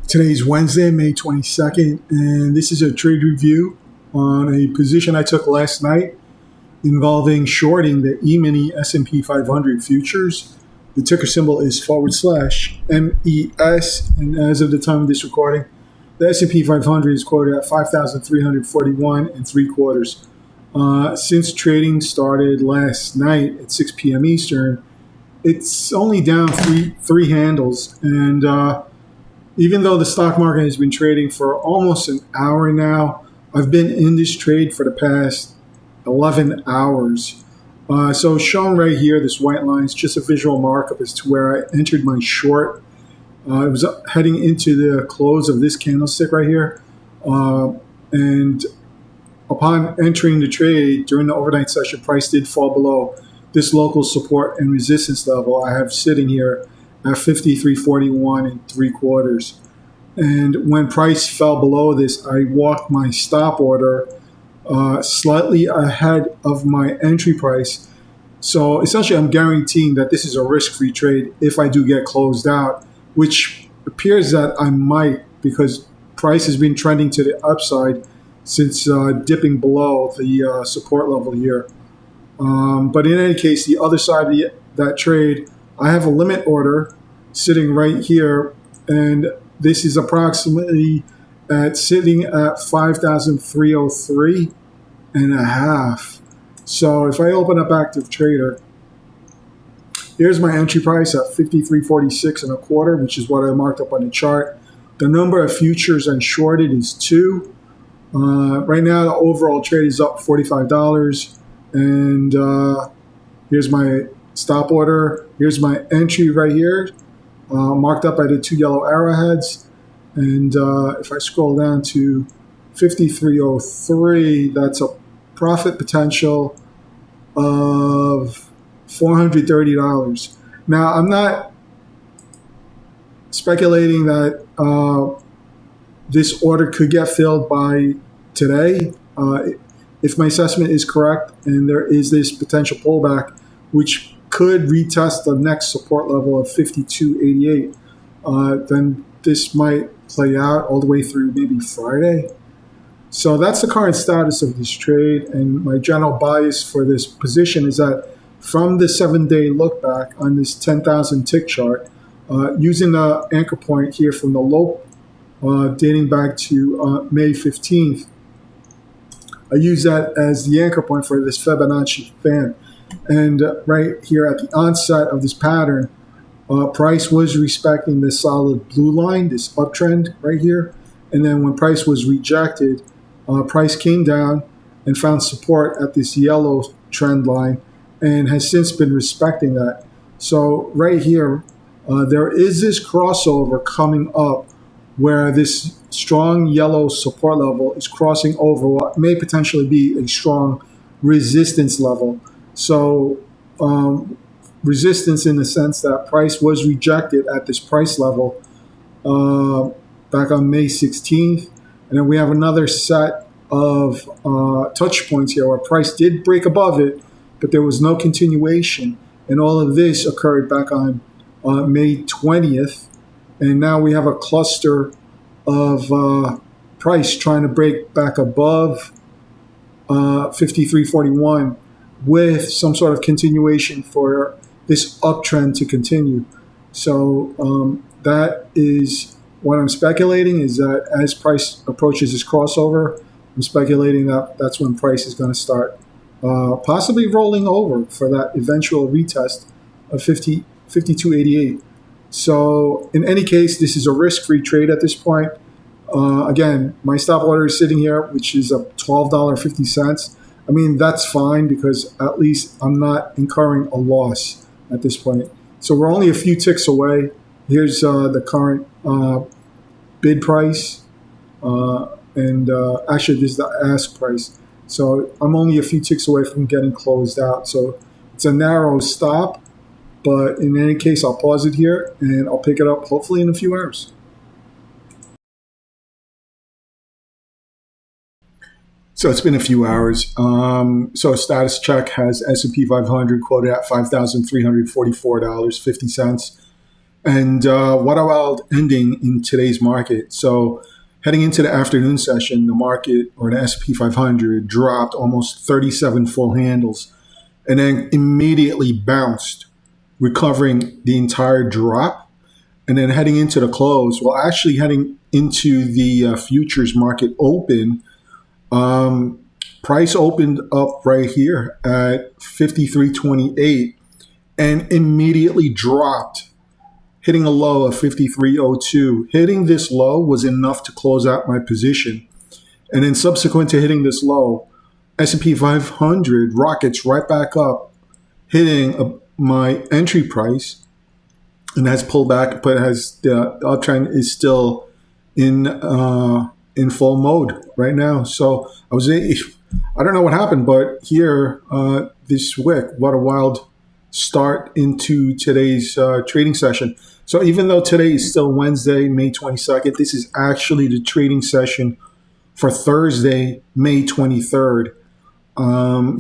Today's Wednesday, May 22nd, and this is a trade review on a position I took last night involving shorting the E-mini S&P 500 futures. The ticker symbol is /MES, and as of the time of this recording, the S&P 500 is quoted at 5,341 and 3/4. Since trading started last night at 6 p.m. Eastern, it's only down three handles, and even though the stock market has been trading for almost an hour now, I've been in this trade for the past 11 hours. So shown right here, this white line is just a visual markup as to where I entered my short. It was heading into the close of this candlestick right here. And upon entering the trade during the overnight session, price did fall below this local support and resistance level I have sitting here at 53.41 and 3/4. And when price fell below this, I walked my stop order slightly ahead of my entry price. So essentially, I'm guaranteeing that this is a risk-free trade if I do get closed out, which appears that I might, because price has been trending to the upside since dipping below the support level here. But in any case, the other side of that trade, I have a limit order sitting right here, and this is approximately sitting at 5,303 and a half. So if I open up Active Trader, here's my entry price at 53.46 and a quarter, which is what I marked up on the chart. The number of futures I shorted is 2. Right now, the overall trade is up $45. And here's my stop order. Here's my entry right here, marked up by the 2 yellow arrowheads. And if I scroll down to 53.03, that's a profit potential of $430. Now, I'm not speculating that this order could get filled by today. If my assessment is correct and there is this potential pullback, which could retest the next support level of 52.88, then this might play out all the way through maybe Friday. So that's the current status of this trade, and my general bias for this position is that from the 7-day look back on this 10,000 tick chart, using the anchor point here from the low dating back to May 15th, I use that as the anchor point for this Fibonacci fan. And right here at the onset of this pattern, price was respecting this solid blue line, this uptrend right here. And then when price was rejected, price came down and found support at this yellow trend line and has since been respecting that. So right here, there is this crossover coming up where this strong yellow support level is crossing over what may potentially be a strong resistance level. So resistance in the sense that price was rejected at this price level back on May 16th. And then we have another set of touch points here where price did break above it, but there was no continuation. And all of this occurred back on May 20th. And now we have a cluster of price trying to break back above 53.41 with some sort of continuation for this uptrend to continue. So that is what I'm speculating, is that as price approaches this crossover, I'm speculating that that's when price is going to start possibly rolling over for that eventual retest of 52.88. So in any case, this is a risk-free trade at this point. Again, my stop order is sitting here, which is a $12.50. I mean, that's fine because at least I'm not incurring a loss at this point. So we're only a few ticks away. Here's the current bid price. And actually, this is the ask price. So I'm only a few ticks away from getting closed out. So it's a narrow stop. But in any case, I'll pause it here and I'll pick it up hopefully in a few hours. So it's been a few hours. So status check has S&P 500 quoted at $5,344.50. And what a wild ending in today's market. So heading into the afternoon session, the market or the S&P 500 dropped almost 37 full handles and then immediately bounced, recovering the entire drop. And then heading into the close, well, actually heading into the futures market open, price opened up right here at 53.28 and immediately dropped, hitting a low of 53.02. Hitting this low was enough to close out my position. And then subsequent to hitting this low, S&P 500 rockets right back up, hitting my entry price, and has pulled back, but has the uptrend is still in full mode right now. So I don't know what happened, but here this wick, what a wild start into today's trading session. So even though today is still Wednesday, May 22nd, this is actually the trading session for Thursday, May 23rd.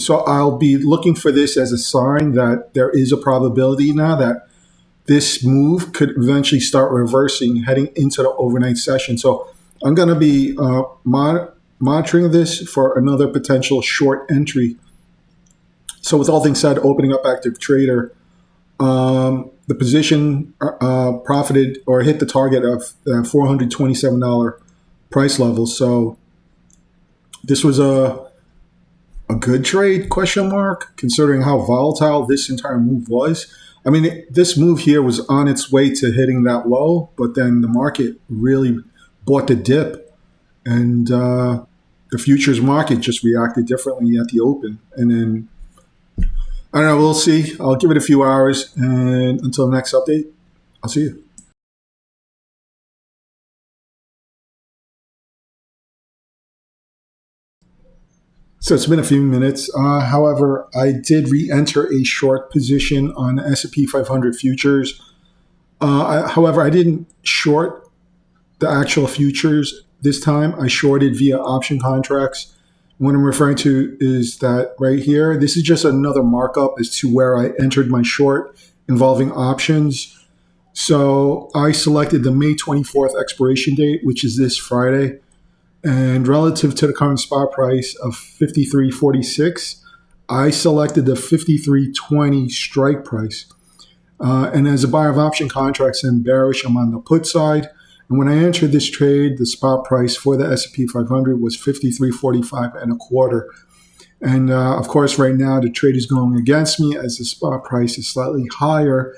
So I'll be looking for this as a sign that there is a probability now that this move could eventually start reversing heading into the overnight session. So I'm going to be monitoring this for another potential short entry. So with all things said, opening up active trader, the position profited or hit the target of $427 price level. So this was a good trade, question mark, considering how volatile this entire move was. I mean, this move here was on its way to hitting that low, but then the market really bought the dip, and the futures market just reacted differently at the open. And then, I don't know, we'll see. I'll give it a few hours, and until the next update, I'll see you. So it's been a few minutes. However, I did re-enter a short position on S&P 500 futures. However, I didn't short the actual futures this time. I shorted via option contracts. What I'm referring to is that right here, this is just another markup as to where I entered my short involving options. So I selected the May 24th expiration date, which is this Friday. And relative to the current spot price of 53.46, I selected the 53.20 strike price. And as a buyer of option contracts and bearish, I'm on the put side. And when I entered this trade, the spot price for the S&P 500 was 53.45 and a quarter. And of course, right now the trade is going against me as the spot price is slightly higher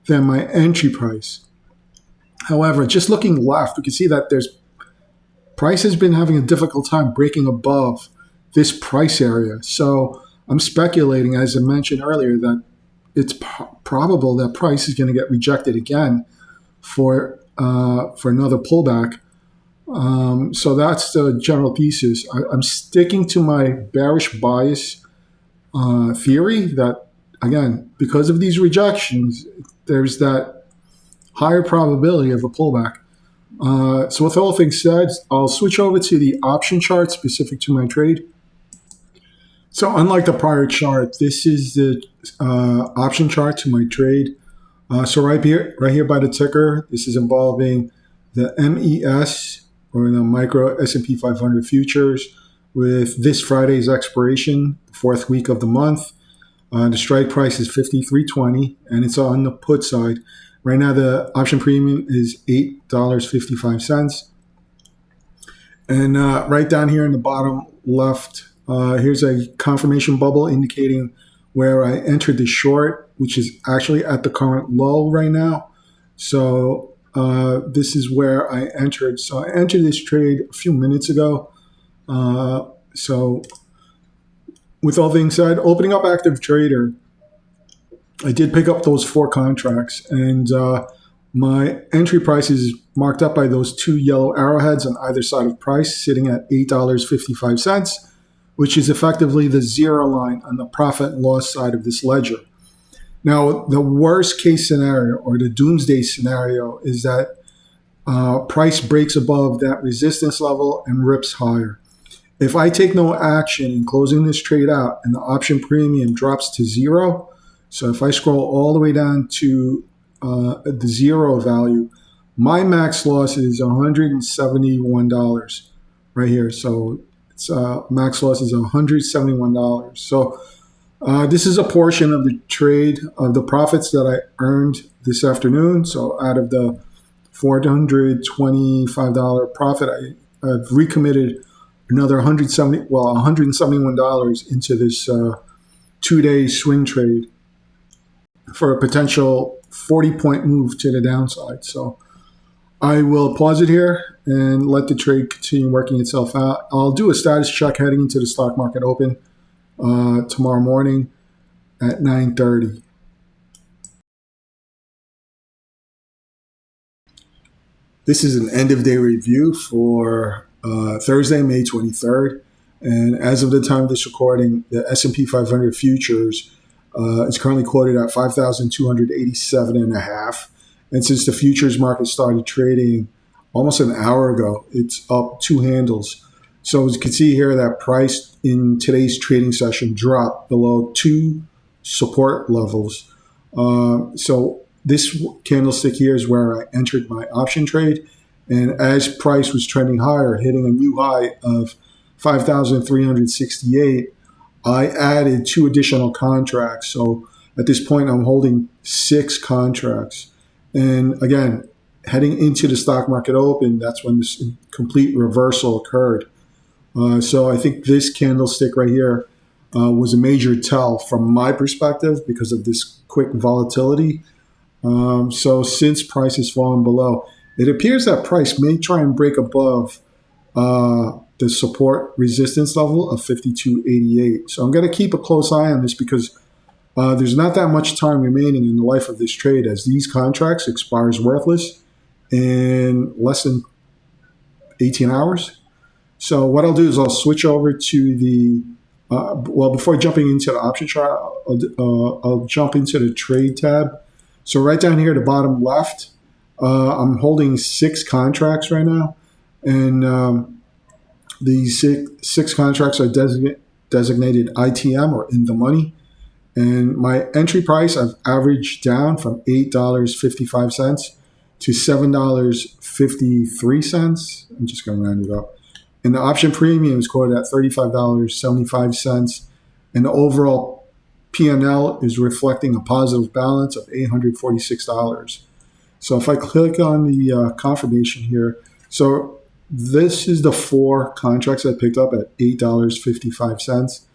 than my entry price. However, just looking left, we can see that price has been having a difficult time breaking above this price area. So I'm speculating, as I mentioned earlier, that it's probable that price is going to get rejected again for another pullback. So that's the general thesis. I'm sticking to my bearish bias theory that, again, because of these rejections, there's that higher probability of a pullback. So with all things said, I'll switch over to the option chart specific to my trade. So unlike the prior chart, this is the option chart to my trade. So right here by the ticker, this is involving the MES or the micro S&P 500 futures with this Friday's expiration, the fourth week of the month. The strike price is 53.20 and it's on the put side. Right now, the option premium is $8.55. And right down here in the bottom left, here's a confirmation bubble indicating where I entered the short, which is actually at the current low right now. So this is where I entered. So I entered this trade a few minutes ago. So with all things said, opening up active trader, I did pick up those 4 contracts, and my entry price is marked up by those 2 yellow arrowheads on either side of price, sitting at $8.55, which is effectively the zero line on the profit and loss side of this ledger. Now, the worst case scenario or the doomsday scenario is that price breaks above that resistance level and rips higher. If I take no action in closing this trade out and the option premium drops to 0, so if I scroll all the way down to the zero value, my max loss is $171 right here. So it's max loss is $171. So this is a portion of the trade of the profits that I earned this afternoon. So out of the $425 profit, I've recommitted another $171 into this 2-day swing trade for a potential 40-point move to the downside. So I will pause it here and let the trade continue working itself out. I'll do a status check heading into the stock market open tomorrow morning at 9:30. This is an end-of-day review for Thursday, May 23rd. And as of the time of this recording, the S&P 500 futures is currently quoted at 5,287.5. And since the futures market started trading almost an hour ago, it's up 2 handles. So as you can see here, that price in today's trading session dropped below 2 support levels. So this candlestick here is where I entered my option trade. And as price was trending higher, hitting a new high of 5,368, I added 2 additional contracts. So at this point, I'm holding 6 contracts. And again, heading into the stock market open, that's when this complete reversal occurred. So I think this candlestick right here was a major tell from my perspective because of this quick volatility. So since price has fallen below, it appears that price may try and break above the support resistance level of 52.88. So I'm going to keep a close eye on this because there's not that much time remaining in the life of this trade as these contracts expires worthless in less than 18 hours. So what I'll do is I'll switch over to the, before jumping into the option chart, I'll jump into the trade tab. So right down here at the bottom left, I'm holding 6 contracts right now. And these six contracts are designated ITM or in the money. And my entry price I've averaged down from $8.55 to $7.53. I'm just going to round it up. And the option premium is quoted at $35.75. And the overall P&L is reflecting a positive balance of $846. So if I click on the confirmation here, so this is the 4 contracts I picked up at $8.55.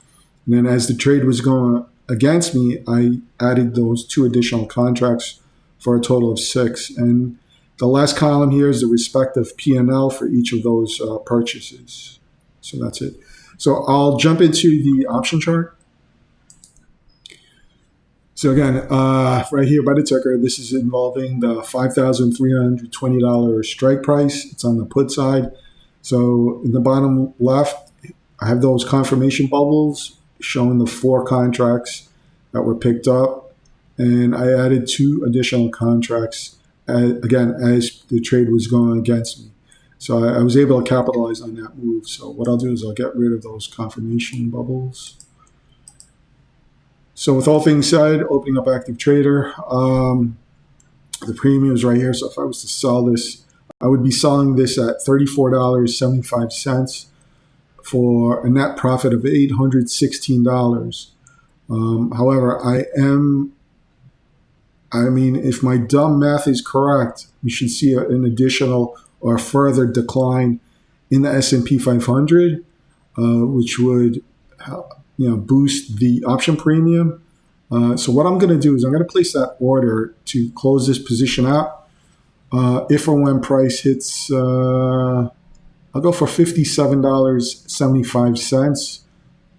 And then as the trade was going against me, I added those 2 additional contracts for a total of 6. And the last column here is the respective P&L for each of those purchases. So that's it. So I'll jump into the option chart. So again, right here by the ticker, this is involving the $5,320 strike price. It's on the put side. So in the bottom left, I have those confirmation bubbles showing the 4 contracts that were picked up. And I added 2 additional contracts, again, as the trade was going against me. So I was able to capitalize on that move. So what I'll do is I'll get rid of those confirmation bubbles. So with all things said, opening up active trader, the premium is right here. So if I was to sell this, I would be selling this at $34.75 for a net profit of $816. However, if my dumb math is correct, we should see an additional or further decline in the S&P 500, which would boost the option premium. So what I'm going to do is I'm going to place that order to close this position out. If or when price hits, I'll go for $57.75,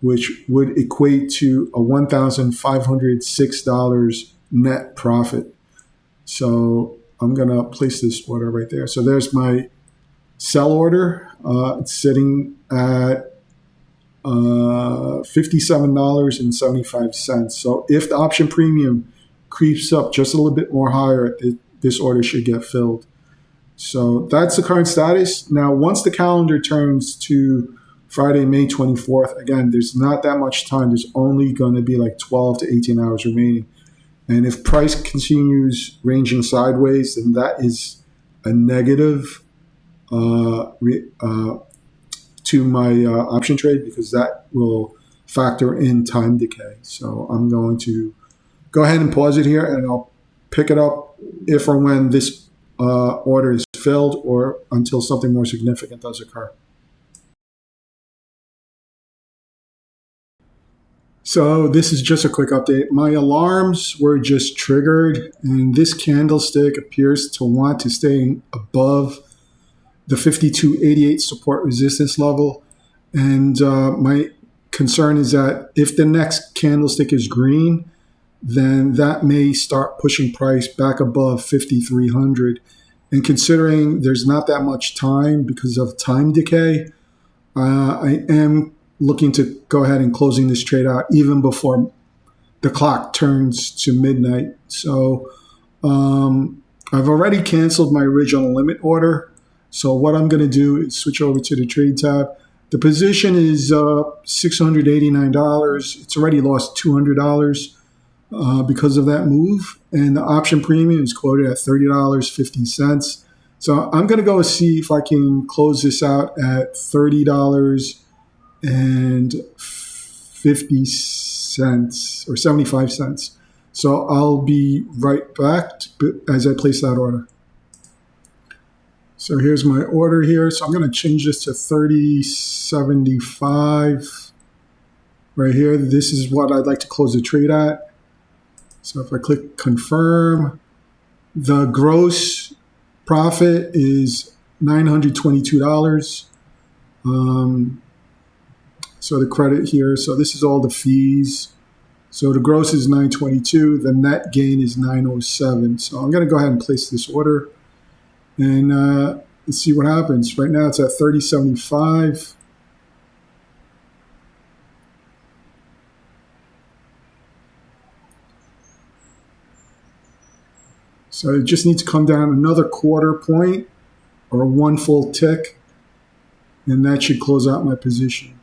which would equate to a $1,506 net profit. So I'm going to place this order right there. So there's my sell order. It's sitting at $57.75. So if the option premium creeps up just a little bit more higher, this order should get filled. So that's the current status. Now, once the calendar turns to Friday, May 24th, again, there's not that much time. There's only going to be like 12 to 18 hours remaining. And if price continues ranging sideways, then that is a negative to my option trade, because that will factor in time decay. So I'm going to go ahead and pause it here, and I'll pick it up if or when this order is filled, or until something more significant does occur. So this is just a quick update. My alarms were just triggered, and this candlestick appears to want to stay above the 52.88 support resistance level. And my concern is that if the next candlestick is green, then that may start pushing price back above 5,300. And considering there's not that much time because of time decay, I am looking to go ahead and closing this trade out even before the clock turns to midnight. So I've already canceled my original limit order. So what I'm going to do is switch over to the trade tab. The position is $689. It's already lost $200 because of that move. And the option premium is quoted at $30.50. So I'm going to go see if I can close this out at $30.50 or 75 cents. So I'll be right back as I place that order. So here's my order here. So I'm going to change this to 30.75 right here. This is what I'd like to close the trade at. So if I click confirm, the gross profit is $922. So the credit here, so this is all the fees. So the gross is $922, the net gain is $907. So I'm going to go ahead and place this order, and let's see what happens. Right now it's at 30.75. So it just needs to come down another quarter point or one full tick, and that should close out my position.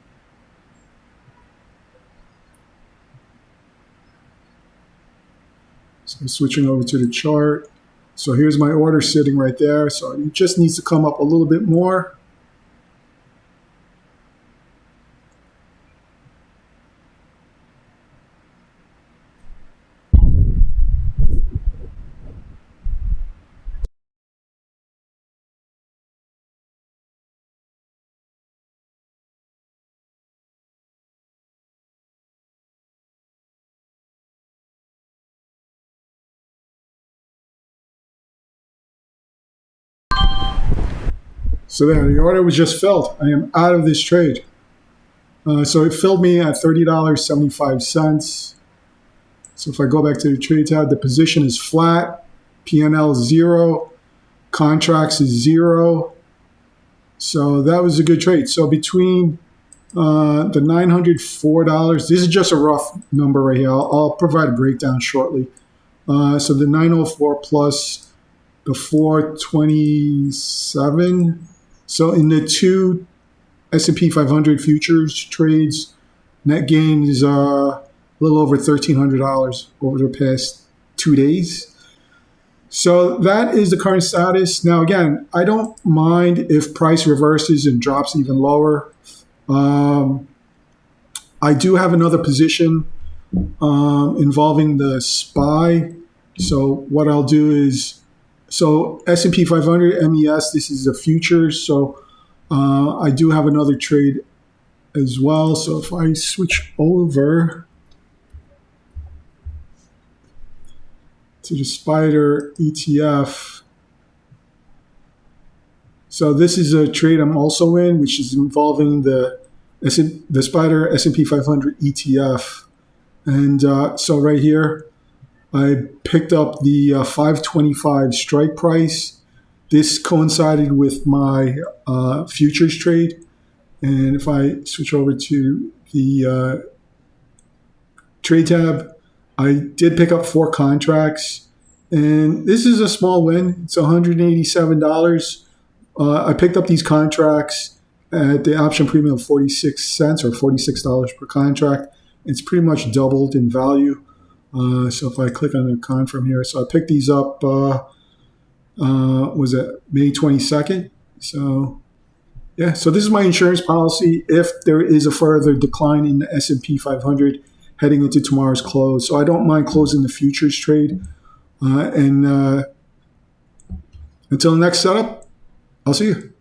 So switching over to the chart. So here's my order sitting right there. So it just needs to come up a little bit more. So there, the order was just filled. I am out of this trade. So it filled me at $30.75. So if I go back to the trade tab, the position is flat, P&L is 0, contracts is 0. So that was a good trade. So between the $904, this is just a rough number right here. I'll provide a breakdown shortly. So the 904 plus the 427. So in the two S&P 500 futures trades, net gain is a little over $1,300 over the past 2 days. So that is the current status. Now, again, I don't mind if price reverses and drops even lower. I do have another position involving the SPY. So what I'll do is, so S&P 500 MES, this is a futures. So I do have another trade as well. So if I switch over to the Spider ETF, so this is a trade I'm also in, which is involving the Spider S&P 500 ETF. And so right here, I picked up the 525 strike price. This coincided with my futures trade. And if I switch over to the trade tab, I did pick up 4 contracts. And this is a small win. It's $187. I picked up these contracts at the option premium of 46 cents or $46 per contract. It's pretty much doubled in value. So if I click on the confirm here, so I picked these up, was it May 22nd? So yeah, so this is my insurance policy if there is a further decline in the S&P 500 heading into tomorrow's close. So I don't mind closing the futures trade. And until the next setup, I'll see you.